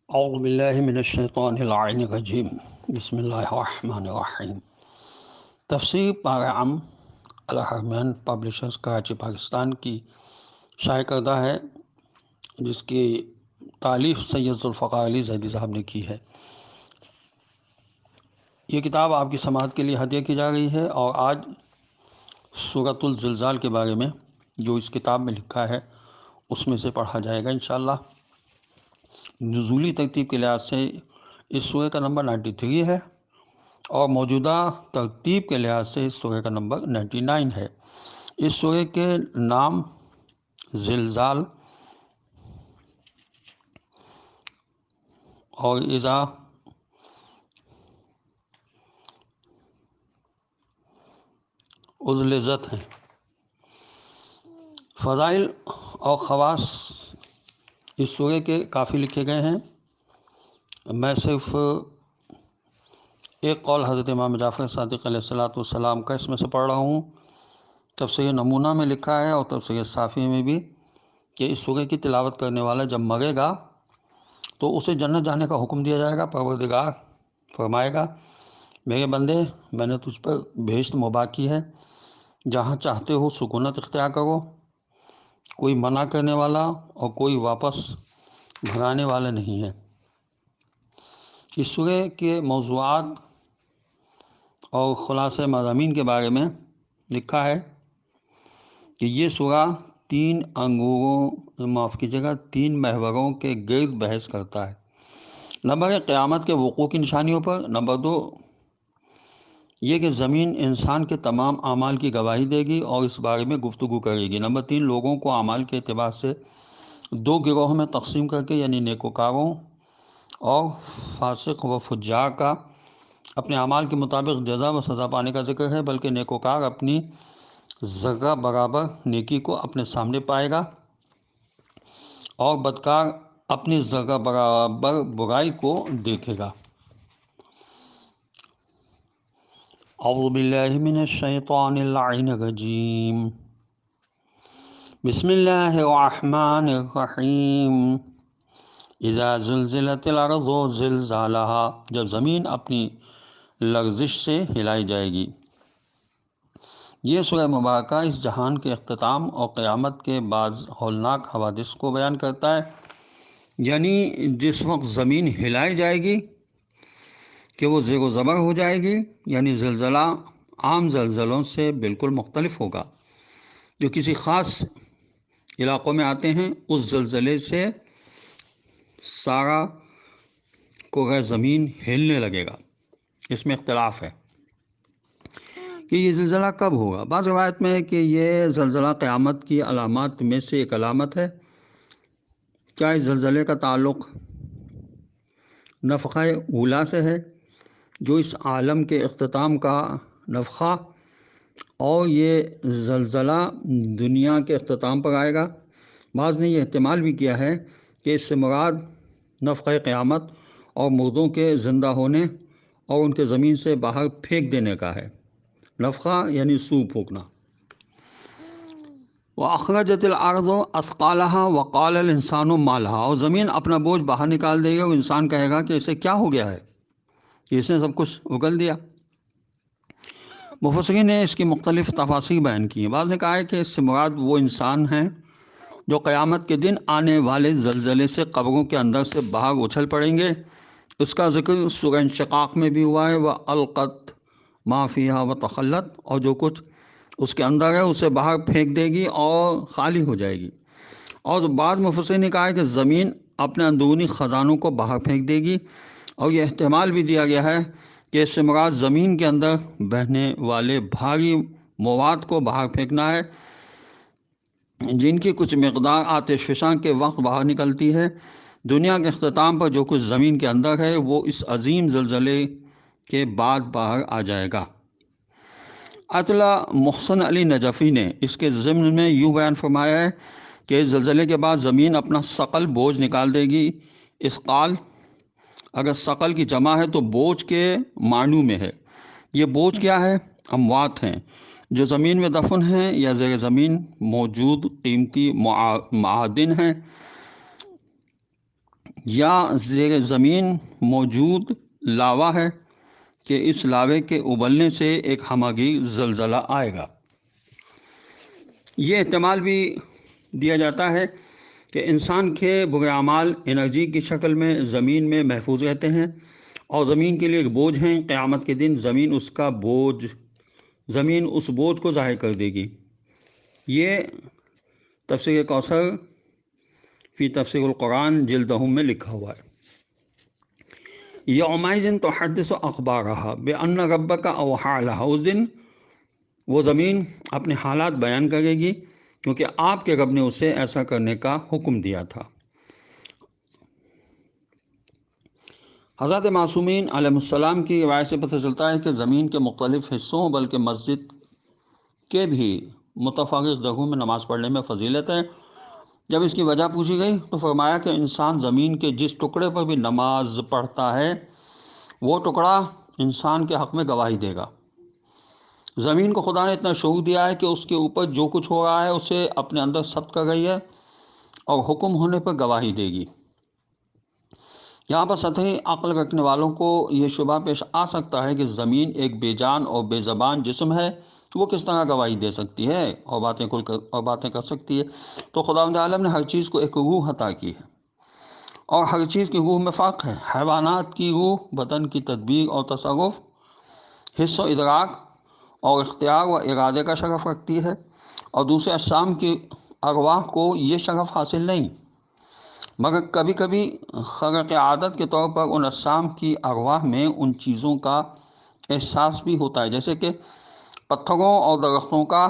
اعوذ باللہ من الشیطان اللعین الرجیم بسم اللہ الرحمن الرحیم۔ تفسیر پارہ الحرمین پبلشرز کراچی پاکستان کی شائع کردہ ہے، جس کی تالیف سید ذوالفقار علی زیدی صاحب نے کی ہے۔ یہ کتاب آپ کی سماعت کے لیے ہدیہ کی جا رہی ہے، اور آج سورۃ الزلزال کے بارے میں جو اس کتاب میں لکھا ہے اس میں سے پڑھا جائے گا انشاءاللہ۔ نزولی ترتیب کے لحاظ سے اس سورہ کا نمبر 93 ہے، اور موجودہ ترتیب کے لحاظ سے اس سورہ کا نمبر 99 ہے۔ اس سورہ کے نام زلزال اور اذا ازلزت ہیں۔ فضائل اور خواص اس سورہ کے کافی لکھے گئے ہیں۔ میں صرف ایک قول حضرت امام جعفر صادق علیہ السلام کا اس میں سے پڑھ رہا ہوں۔ تفسیر نمونہ میں لکھا ہے اور تفسیر صافی میں بھی کہ اس سورہ کی تلاوت کرنے والا جب مرے گا تو اسے جنت جانے کا حکم دیا جائے گا۔ پروردگار فرمائے گا، میرے بندے، میں نے تجھ پر بہشت مباح کی ہے، جہاں چاہتے ہو سکونت اختیار کرو، کوئی منع کرنے والا اور کوئی واپس بھگانے والا نہیں ہے۔ اس سورہ کے موضوعات اور خلاصہ مضامین کے بارے میں لکھا ہے کہ یہ سورہ تین محوروں کے گرد بحث کرتا ہے۔ نمبر 1، قیامت کے وقوع کی نشانیوں پر۔ نمبر 2، یہ کہ زمین انسان کے تمام اعمال کی گواہی دے گی اور اس بارے میں گفتگو کرے گی۔ نمبر 3، لوگوں کو اعمال کے اعتبار سے دو گروہوں میں تقسیم کر کے، یعنی نیکوکاروں اور فاسق و فجار کا اپنے اعمال کے مطابق جزا و سزا پانے کا ذکر ہے، بلکہ نیکوکار اپنی ذرہ برابر نیکی کو اپنے سامنے پائے گا اور بدکار اپنی ذرہ برابر برائی کو دیکھے گا۔ اعوذ باللہ من الشیطان اللعین الرجیم، بسم اللہ الرحمن الرحیم۔ اذا زلزلت الارض زلزالها، جب زمین اپنی لرزش سے ہلائی جائے گی۔ یہ سورہ مبارکہ اس جہان کے اختتام اور قیامت کے بعض ہولناک حوادث کو بیان کرتا ہے، یعنی جس وقت زمین ہلائی جائے گی کہ وہ زیر و زبر ہو جائے گی، یعنی زلزلہ عام زلزلوں سے بالکل مختلف ہوگا جو کسی خاص علاقوں میں آتے ہیں۔ اس زلزلے سے سارا کرۂ زمین ہلنے لگے گا۔ اس میں اختلاف ہے کہ یہ زلزلہ کب ہوگا۔ بعض روایت میں ہے کہ یہ زلزلہ قیامت کی علامات میں سے ایک علامت ہے۔ کیا اس زلزلے کا تعلق نفخہ اولیٰ سے ہے، جو اس عالم کے اختتام کا نفخہ، اور یہ زلزلہ دنیا کے اختتام پر آئے گا؟ بعض نے یہ احتمال بھی کیا ہے کہ اس سے مراد نفخہ قیامت اور مردوں کے زندہ ہونے اور ان کے زمین سے باہر پھینک دینے کا ہے۔ نفخہ یعنی سور پھونکنا۔ وَأَخْرَجَتِ الْأَرْضُ أَثْقَالَهَا وَقَالَ الْإِنسَانُ مَا لَهَا، اور زمین اپنا بوجھ باہر نکال دے گی اور انسان کہے گا کہ اسے کیا ہو گیا ہے، کہ اس نے سب کچھ اگل دیا۔ مفسرین نے اس کی مختلف تفاسیر بیان کی ہیں۔ بعض نے کہا ہے کہ اس سے مراد وہ انسان ہیں جو قیامت کے دن آنے والے زلزلے سے قبروں کے اندر سے باہر اچھل پڑیں گے۔ اس کا ذکر سورہ انشقاق میں بھی ہوا ہے، وَأَلْقَتْ مَا فِيهَا وَتَخَلَّتْ، اور جو کچھ اس کے اندر ہے اسے باہر پھینک دے گی اور خالی ہو جائے گی۔ اور بعض مفسرین نے کہا ہے کہ زمین اپنے اندرونی خزانوں کو باہر پھینک دے گی، اور یہ احتمال بھی دیا گیا ہے کہ اس سے مراد زمین کے اندر بہنے والے بھاری مواد کو باہر پھینکنا ہے، جن کی کچھ مقدار آتش فشاں کے وقت باہر نکلتی ہے۔ دنیا کے اختتام پر جو کچھ زمین کے اندر ہے وہ اس عظیم زلزلے کے بعد باہر آ جائے گا۔ آیت اللہ محسن علی نجفی نے اس کے ضمن میں یوں بیان فرمایا ہے کہ اس زلزلے کے بعد زمین اپنا ثقل بوجھ نکال دے گی۔ اسقال اگر ثقل کی جمع ہے تو بوجھ کے معنوں میں ہے۔ یہ بوجھ کیا ہے؟ اموات ہیں جو زمین میں دفن ہیں یا زیر زمین موجود قیمتی معادن ہیں۔ یا زیر زمین موجود لاوا ہے کہ اس لاوے کے ابلنے سے ایک ہماگیر زلزلہ آئے گا۔ یہ احتمال بھی دیا جاتا ہے کہ انسان کے برے اعمال انرجی کی شکل میں زمین میں محفوظ رہتے ہیں اور زمین کے لیے ایک بوجھ ہیں۔ قیامت کے دن زمین اس بوجھ کو ظاہر کر دے گی۔ یہ تفسیر کوثر فی تفسیر القرآن جلد میں لکھا ہوا ہے۔ یومئذ تحدث اخبارہا بان ربک اوحی لہا، اس دن وہ زمین اپنے حالات بیان کرے گی کیونکہ آپ کے رب نے اسے ایسا کرنے کا حکم دیا تھا۔ حضرت معصومین علیہ السلام کی روایت سے پتہ چلتا ہے کہ زمین کے مختلف حصوں بلکہ مسجد کے بھی متفرق جگہوں میں نماز پڑھنے میں فضیلت ہے۔ جب اس کی وجہ پوچھی گئی تو فرمایا کہ انسان زمین کے جس ٹکڑے پر بھی نماز پڑھتا ہے وہ ٹکڑا انسان کے حق میں گواہی دے گا۔ زمین کو خدا نے اتنا شعور دیا ہے کہ اس کے اوپر جو کچھ ہو رہا ہے اسے اپنے اندر ثبت کر رہی ہے اور حکم ہونے پر گواہی دے گی۔ یہاں پر سطحی عقل رکھنے والوں کو یہ شبہ پیش آ سکتا ہے کہ زمین ایک بے جان اور بے زبان جسم ہے، وہ کس طرح گواہی دے سکتی ہے اور باتیں کر سکتی ہے؟ تو خداوند عالم نے ہر چیز کو ایک روح عطا کی ہے اور ہر چیز کی روح میں فرق ہے۔ حیوانات کی روح بدن کی تدبیر اور تصرف، حس و ادراک اور اختیار و ارادے کا شرف رکھتی ہے، اور دوسرے اجسام کی ارواح کو یہ شرف حاصل نہیں، مگر کبھی کبھی خرق عادت کے طور پر ان اجسام کی ارواح میں ان چیزوں کا احساس بھی ہوتا ہے، جیسے کہ پتھروں اور درختوں کا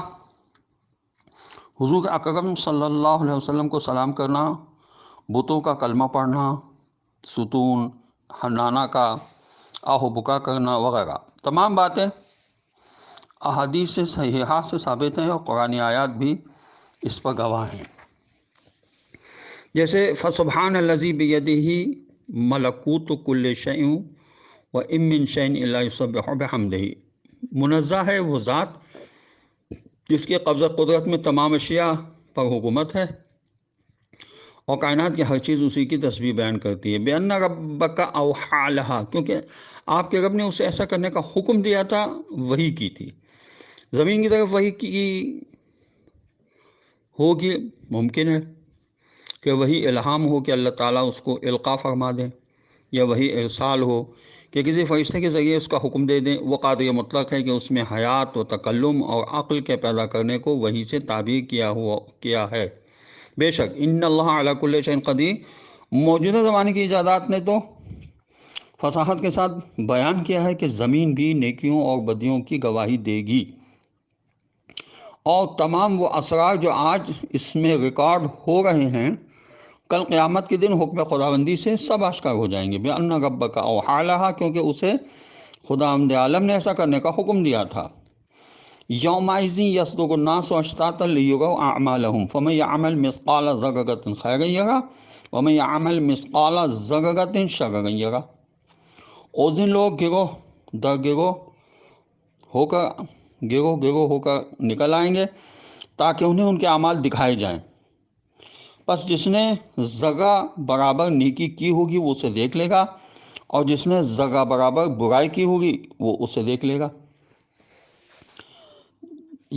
حضور اکرم صلی اللہ علیہ وسلم کو سلام کرنا، بتوں کا کلمہ پڑھنا، ستون حنانہ کا آہ و بکا کرنا وغیرہ۔ تمام باتیں احادیث صحیحہ سے ثابت ہیں اور قرآنی آیات بھی اس پر گواہ ہیں، جیسے فسبحان الذی بیدہ ملکوت کل شیء وان من شیء الا یسبح بحمدہ، منزہ ہے وہ ذات جس کے قبضہ قدرت میں تمام اشیاء پر حکومت ہے اور کائنات کی ہر چیز اسی کی تسبیح بیان کرتی ہے۔ بِأَنَّ رَبَّكَ أَوْحَىٰ لَهَا، کیونکہ آپ کے رب نے اسے ایسا کرنے کا حکم دیا تھا، وحی کی تھی۔ زمین کی طرف وحی کی ہوگی، ممکن ہے کہ وہی الہام ہو کہ اللہ تعالیٰ اس کو القاء فرما دیں، یا وہی ارسال ہو کہ کسی فرشتے کے ذریعے اس کا حکم دے دیں۔ وہ قادر مطلق ہے کہ اس میں حیات و تکلم اور عقل کے پیدا کرنے کو وحی سے تعبیر کیا ہے۔ بے شک ان اللہ علی کل شیء قدیر، موجودہ زمانے کی ایجادات نے تو فصاحت کے ساتھ بیان کیا ہے کہ زمین بھی نیکیوں اور بدیوں کی گواہی دے گی، اور تمام وہ اسرار جو آج اس میں ریکارڈ ہو رہے ہیں کل قیامت کے دن حکم خداوندی سے سب آشکار ہو جائیں گے۔ بِأَنَّ رَبَّكَ أَوْحَىٰ لَهَا، کیونکہ اسے خداوند عالم نے ایسا کرنے کا حکم دیا تھا۔ یومئذ یصدر الناس اشتاتا لیروا اعمالهم فمن یعمل مثقال ذرۃ خیرا یرہ ومن یعمل مثقال ذرۃ شررا یرہ، اس دن لوگ گروہ در گروہ ہو کر نکل آئیں گے تاکہ انہیں ان کے اعمال دکھائے جائیں، پس جس نے ذرہ برابر نیکی کی ہوگی وہ اسے دیکھ لے گا، اور جس نے ذرہ برابر برائی کی ہوگی وہ اسے دیکھ لے گا۔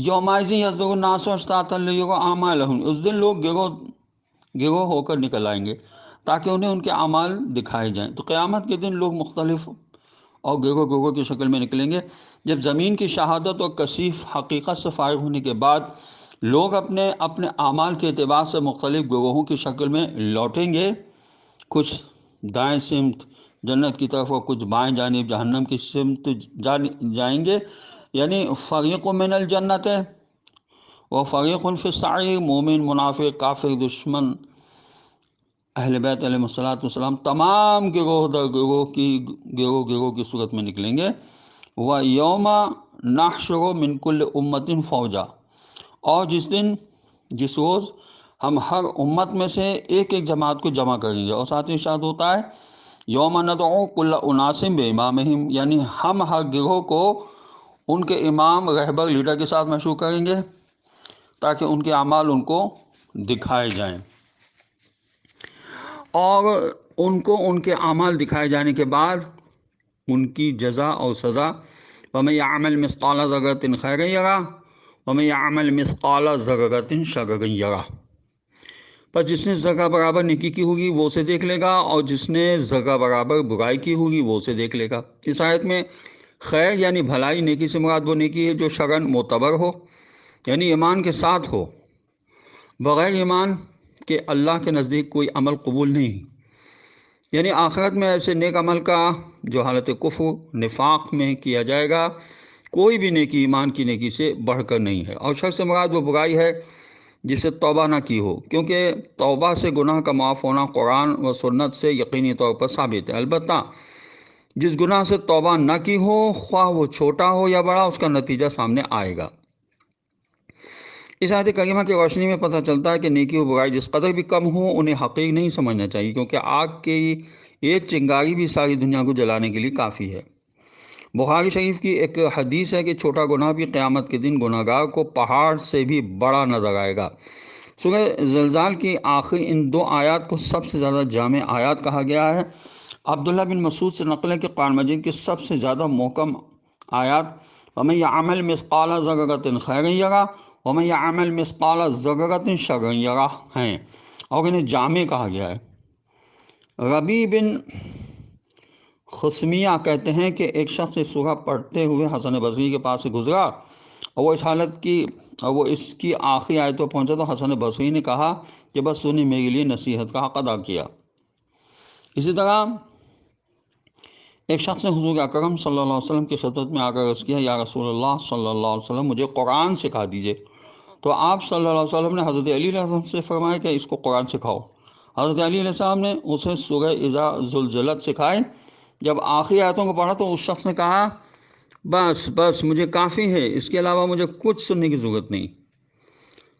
یومئذ یصدر الناس اشتاتا لیروا اعمالهم، اس دن لوگ گروہ ہو کر نکل آئیں گے تاکہ انہیں ان کے اعمال دکھائے جائیں۔ تو قیامت کے دن لوگ مختلف اور گروہ کی شکل میں نکلیں گے، جب زمین کی شہادت اور کثیف حقیقت سے فارغ ہونے کے بعد لوگ اپنے اعمال کے اعتبار سے مختلف گروہوں کی شکل میں لوٹیں گے، کچھ دائیں سمت جنت کی طرف اور کچھ بائیں جانب جہنم کی سمت جائیں گے، یعنی فریق من الجنت و فریق فی السعیر، مومن منافق کافر دشمن اہل بیت علیہ السلام تمام گروہ در گروہ کی صورت میں نکلیں گے۔ وَيَوْمَ نَحْشُرُ مِنْ كُلِّ أُمَّةٍ فَوْجًا، اور جس روز ہم ہر امت میں سے ایک جماعت کو جمع کریں گے، اور ساتھ ہی ارشاد ہوتا ہے یوم ندعو کل اناس بامامہم، یعنی ہم ہر گروہ کو ان کے امام رہبر لیڈر کے ساتھ مشہور کریں گے تاکہ ان کے اعمال ان کو دکھائے جائیں، اور ان کو ان کے اعمال دکھائے جانے کے بعد ان کی جزا اور سزا، وَمَن يَعْمَلْ مِثْقَالَ ذَرَّةٍ خَيْرًا يَرَهُ وَمَن يَعْمَلْ مِثْقَالَ ذَرَّةٍ شَرًّا يَرَهُ۔ پر جس نے ذرہ برابر نیکی کی ہوگی وہ اسے دیکھ لے گا، اور جس نے ذرہ برابر برائی کی ہوگی وہ اسے دیکھ لے گا۔ اس آیت میں خیر یعنی بھلائی، نیکی سے مراد وہ نیکی ہے جو شرعاً معتبر ہو، یعنی ایمان کے ساتھ ہو۔ بغیر ایمان کے اللہ کے نزدیک کوئی عمل قبول نہیں، یعنی آخرت میں ایسے نیک عمل کا جو حالت کفر نفاق میں کیا جائے گا، کوئی بھی نیکی ایمان کی نیکی سے بڑھ کر نہیں ہے۔ اور شر سے مراد وہ برائی ہے جسے توبہ نہ کی ہو، کیونکہ توبہ سے گناہ کا معاف ہونا قرآن و سنت سے یقینی طور پر ثابت ہے۔ البتہ جس گناہ سے توبہ نہ کی ہو، خواہ وہ چھوٹا ہو یا بڑا، اس کا نتیجہ سامنے آئے گا۔ اس آیت کریمہ کی روشنی میں پتہ چلتا ہے کہ نیکی و برائی جس قدر بھی کم ہو انہیں حقیر نہیں سمجھنا چاہیے، کیونکہ آگ کی ایک چنگاری بھی ساری دنیا کو جلانے کے لیے کافی ہے۔ بخاری شریف کی ایک حدیث ہے کہ چھوٹا گناہ بھی قیامت کے دن گناہ گار کو پہاڑ سے بھی بڑا نظر آئے گا۔ سورہ زلزال کی آخری ان 2 آیات کو سب سے زیادہ جامع آیات کہا گیا ہے۔ عبداللہ بن مسعود سے نقل ہے کہ قرآن مجید کی سب سے زیادہ محکم آیات وَمَن يَعْمَلْ مِثْقَالَ ذَرَّةٍ خَيْرًا يَرَهُ وَمَن يَعْمَلْ مِثْقَالَ ذَرَّةٍ شَرًّا يَرَهُ ہیں، اور انہیں جامع کہا گیا ہے۔ ربی بن خثمیہ کہتے ہیں کہ ایک شخص اس سورہ پڑھتے ہوئے حسن بصری کے پاس سے گزرا، اور وہ اس حالت کی اس کی آخری آیت پر پہنچا تو حسن بصری نے کہا کہ بس تو نے میرے لیے نصیحت کا حق ادا کیا۔ اسی طرح ایک شخص نے حضور اکرم صلی اللہ علیہ وسلم کی خدمت میں آ کر عرض کیا، یا رسول اللہ صلی اللہ علیہ وسلم مجھے قرآن سکھا دیجئے۔ تو آپ صلی اللہ علیہ وسلم نے حضرت علی علیہ السلام سے فرمایا کہ اس کو قرآن سکھاؤ۔ حضرت علی علیہ السلام نے اسے سورہ اذا زلزلت سکھائے۔ جب آخری آیتوں کو پڑھا تو اس شخص نے کہا بس مجھے کافی ہے، اس کے علاوہ مجھے کچھ سننے کی ضرورت نہیں۔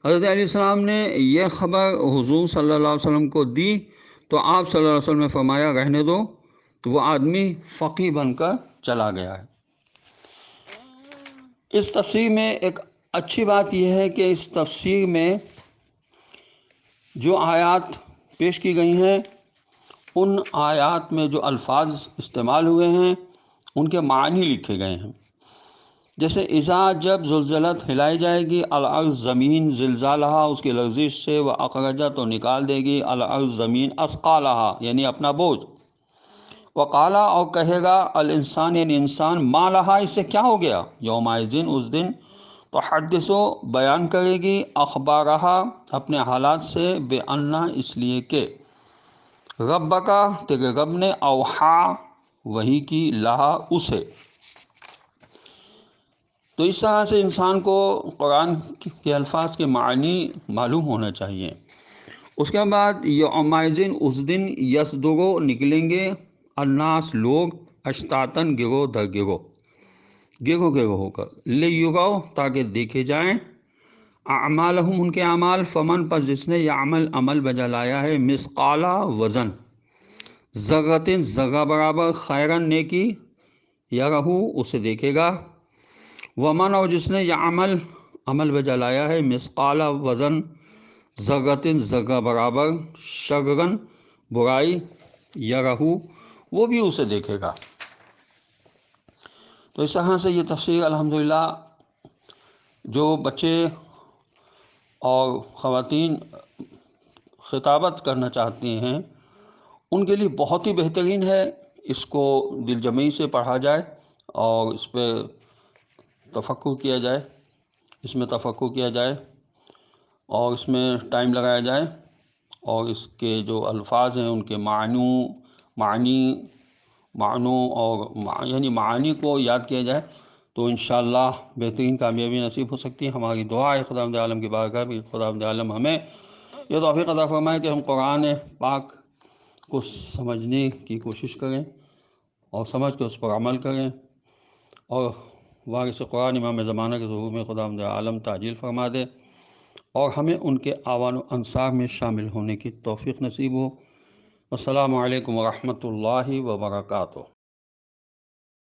حضرت علیہ السلام نے یہ خبر حضور صلی اللہ علیہ وسلم کو دی تو آپ صلی اللہ علیہ وسلم نے فرمایا رہنے دو، تو وہ آدمی فقیہ بن کر چلا گیا ہے۔ اس تفسیر میں ایک اچھی بات یہ ہے کہ اس تفسیر میں جو آیات پیش کی گئی ہیں ان آیات میں جو الفاظ استعمال ہوئے ہیں ان کے معنی لکھے گئے ہیں۔ جیسے اذا جب زلزلت ہلائی جائے گی، الارض زمین زلزالہا اس کی لرزش سے، وہ اخرجت تو نکال دے گی، الارض زمین اثقالہا یعنی اپنا بوجھ، وقالا اور کہے گا الانسان یعنی انسان ما لہا اس سے کیا ہو گیا، یومئذ اس دن تو حدثو بیان کرے گی اخبارہا اپنے حالات سے، بے انا اس لیے کہ ربکا تیرے رب نے اوحا وحی کی لہا اسے۔ تو اس طرح سے انسان کو قرآن کے الفاظ کے معنی معلوم ہونا چاہیے۔ اس کے بعد یومئذ اس دن یصدرو نکلیں گے الناس لوگ اشتاتن گروہ در گروہ ہو کر، لیروا تاکہ دیکھے جائیں اعمالہم ان کے اعمال، فمن پس جس نے یعمل عمل بجا لایا ہے مثقالا وزن، ذرۃ ذرہ برابر، خیرن نیکی، یرہ اسے دیکھے گا، ومن اور جس نے یعمل عمل بجا لایا ہے مثقالا وزن، ذرۃ ذرہ برابر، شرن برائی، یرہ وہ بھی اسے دیکھے گا۔ تو اس طرح سے یہ تفسیر الحمدللہ جو بچے اور خواتین خطابت کرنا چاہتے ہیں ان کے لیے بہت ہی بہترین ہے۔ اس کو دل جمعی سے پڑھا جائے اور اس پہ تفکر کیا جائے اور اس میں ٹائم لگایا جائے، اور اس کے جو الفاظ ہیں ان کے معنوں اور یعنی معانی کو یاد کیا جائے تو انشاءاللہ بہترین کامیابی نصیب ہو سکتی ہے۔ ہماری دعا ہے خداوند عالم کی بارگاہ میں خداوند عالم ہمیں یہ توفیق عطا فرمائے کہ ہم قرآن پاک کو سمجھنے کی کوشش کریں اور سمجھ کے اس پر عمل کریں، اور وارث قرآن امام زمانہ کے ظہور میں خداوند عالم تعجیل فرما دے اور ہمیں ان کے اعوان و انصار میں شامل ہونے کی توفیق نصیب ہو۔ السلام علیکم ورحمۃ اللہ وبرکاتہ۔